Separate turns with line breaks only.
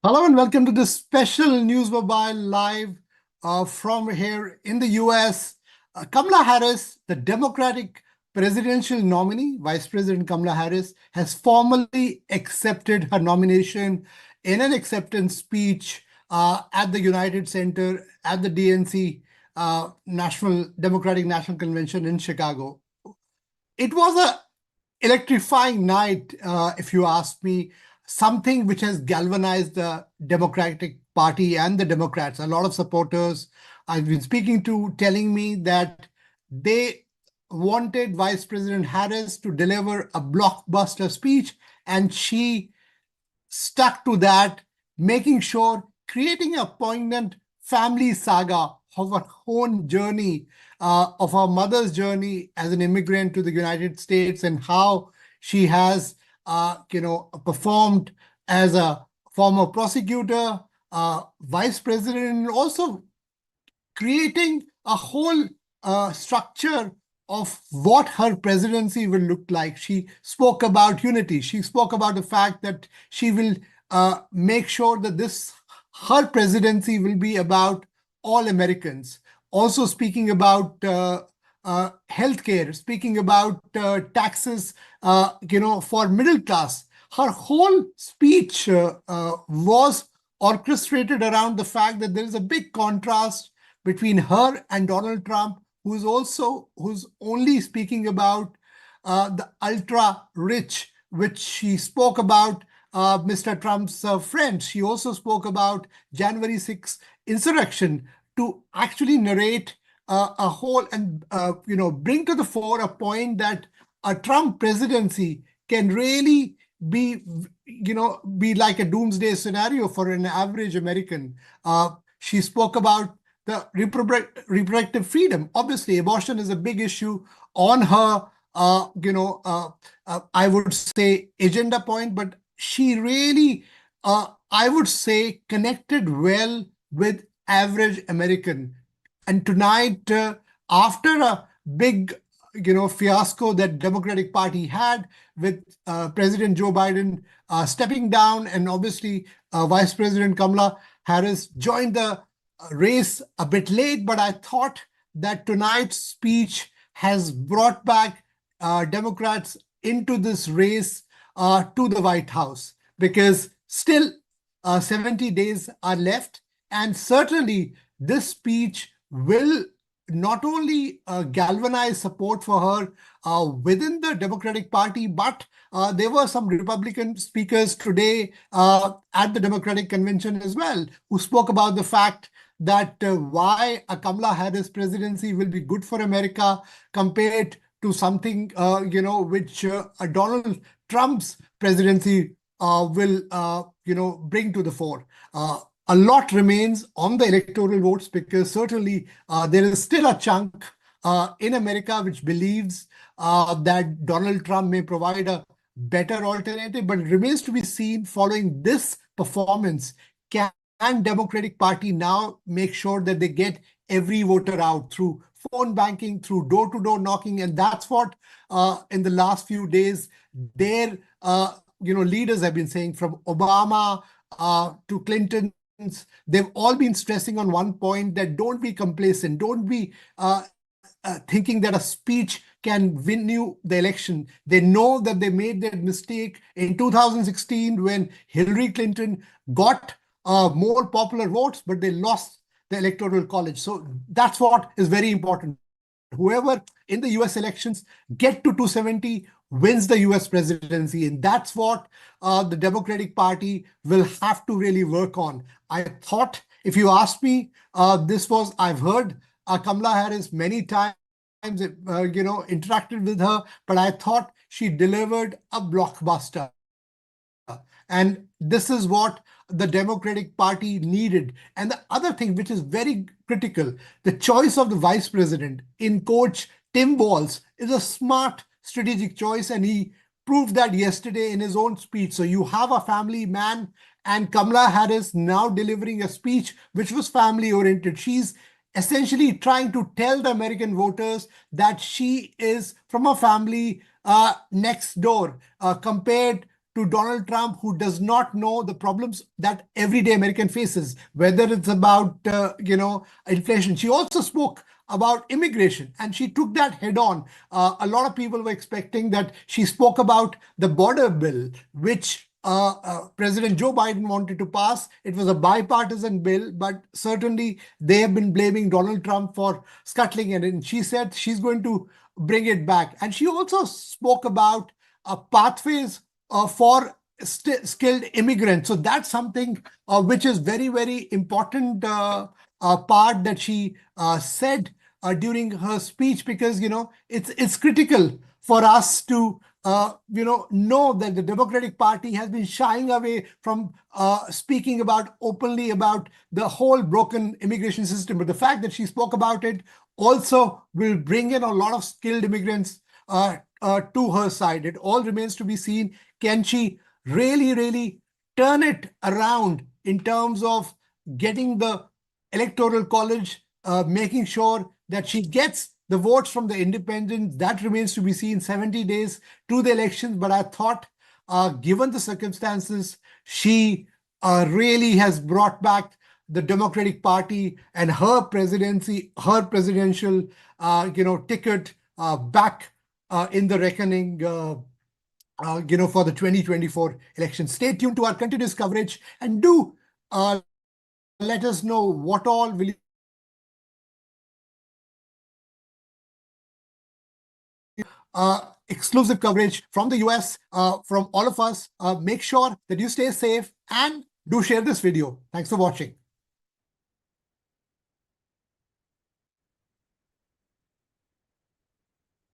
Hello and welcome to this special NewsMobile live from here in the US. Kamala Harris, the Democratic presidential nominee, Vice President Kamala Harris, has formally accepted her nomination in an acceptance speech at the United Center at the DNC Democratic National Convention in Chicago. It was a electrifying night, if you ask me, something which has galvanized the Democratic Party and the Democrats. A lot of supporters I've been speaking to telling me that they wanted Vice President Harris to deliver a blockbuster speech, and she stuck to that, making sure, creating a poignant family saga of her own journey, of her mother's journey as an immigrant to the United States, and how she has, performed as a former prosecutor, vice president, and also creating a whole structure of what her presidency will look like. She spoke about unity. She spoke about the fact that she will make sure that her presidency will be about all Americans. Also speaking about healthcare, speaking about taxes, for middle class. Her whole speech was orchestrated around the fact that there is a big contrast between her and Donald Trump, who's only speaking about the ultra rich, which she spoke about Mr. Trump's friends. She also spoke about January 6th insurrection to actually narrate a whole and bring to the fore a point that a Trump presidency can really be like a doomsday scenario for an average American. She spoke about the reproductive freedom. Obviously, abortion is a big issue on her, I would say, agenda point, but she really, I would say, connected well with average American. And tonight, after a big, fiasco that Democratic Party had with President Joe Biden stepping down, and obviously Vice President Kamala Harris joined the race a bit late, but I thought that tonight's speech has brought back Democrats into this race to the White House, because still 70 days are left. And certainly this speech will not only galvanize support for her within the Democratic Party, but there were some Republican speakers today at the Democratic Convention as well, who spoke about the fact that why a Kamala Harris presidency will be good for America compared to something, which a Donald Trump's presidency will, bring to the fore. A lot remains on the electoral votes, because certainly there is still a chunk in America which believes that Donald Trump may provide a better alternative, but it remains to be seen following this performance. Can Democratic Party now make sure that they get every voter out through phone banking, through door-to-door knocking? And that's what in the last few days their leaders have been saying, from Obama to Clinton. They've all been stressing on one point, that don't be complacent, don't be thinking that a speech can win you the election. They know that they made that mistake in 2016 when Hillary Clinton got more popular votes, but they lost the Electoral College. So that's what is very important. Whoever in the US elections get to 270 wins the US presidency. And that's what the Democratic Party will have to really work on. I thought, if you ask me, I've heard Kamala Harris many times, interacted with her, but I thought she delivered a blockbuster. And this is what the Democratic Party needed. And the other thing, which is very critical, the choice of the vice president in Coach Tim Walz is a smart strategic choice, and he proved that yesterday in his own speech. So you have a family man, and Kamala Harris now delivering a speech which was family oriented. She's essentially trying to tell the American voters that she is from a family next door, compared to Donald Trump, who does not know the problems that everyday American faces, whether it's about inflation. She also spoke about immigration, and she took that head on. A lot of people were expecting that she spoke about the border bill, which President Joe Biden wanted to pass. It was a bipartisan bill, but certainly they have been blaming Donald Trump for scuttling it. And she said she's going to bring it back. And she also spoke about pathways for skilled immigrants. So that's something which is very, very important part that she said during her speech, because it's critical for us to know that the Democratic Party has been shying away from speaking about openly about the whole broken immigration system. But the fact that she spoke about it also will bring in a lot of skilled immigrants to her side. It all remains to be seen. Can she really, really turn it around in terms of getting the Electoral College, making sure that she gets the votes from the independents? That remains to be seen. 70 days to the elections. But I thought, given the circumstances, she really has brought back the Democratic Party and her presidency, her presidential, ticket back in the reckoning, for the 2024 election. Stay tuned to our continuous coverage, and do let us know what all will exclusive coverage from the US, from all of us. Make sure that you stay safe and do share this video. Thanks for watching.